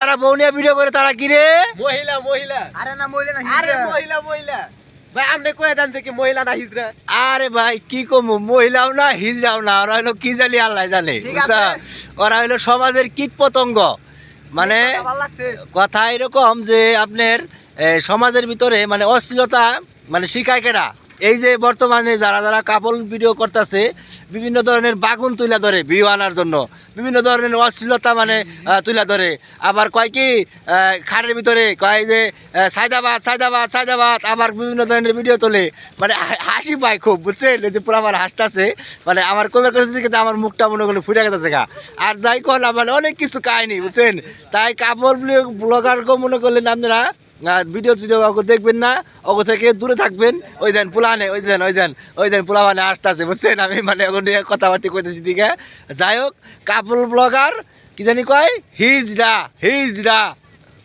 তারা বউনিয়া ভিডিও করে তারা কি রে মহিলা মহিলা আরে না মহিলা না আরে মহিলা মহিলা ভাই আপনি কয়ে দেন থেকে মহিলা না হিজড়া আরে ভাই কি কম মহিলাও না হিজড়াও না ওরা হলো কি জানি আল্লাহ জানে ঠিক বুঝছা আছে। ওরা হলো সমাজের কীট পতঙ্গ মানে ভালো লাগছে কথা এরকম যে আপনার সমাজের ভিতরে মানে অশ্লীলতা মানে শিখায় কেনা এই যে বর্তমানে যারা যারা কাপল ভিডিও করতেছে বিভিন্ন ধরনের বাগুন তুলে ধরে ভিউ আনার জন্য বিভিন্ন ধরনের অশ্লীলতা মানে তুলে ধরে আবার কয় কি খাটের ভিতরে কয় যে সায়দাবাদ সায়দাবাদ সায়দাবাদ আবার বিভিন্ন ধরনের ভিডিও তোলে মানে হাসি পায় খুব বুঝছেন এই যে পুরো আমার হাসতেছে মানে আমার কমের কাছে কিন্তু আমার মুখটা মনে করলে ফুটে গেছে গা আর যাই কল মানে অনেক কিছু কাহিনি বুঝছেন তাই কাপল ব্লগারকে মনে করলেন আপনারা ভিডিও টিডিও কাউকে দেখবেন না ওগো থেকে দূরে থাকবেন ওই দেন পুলানে ওই দেন পোলা মানে আসতেছে বুঝছেন আমি মানে ওখান থেকে কথাবার্তা কইতেছি দিকে যাই হোক কাপল ব্লগার কি জানি কয় হিজড়া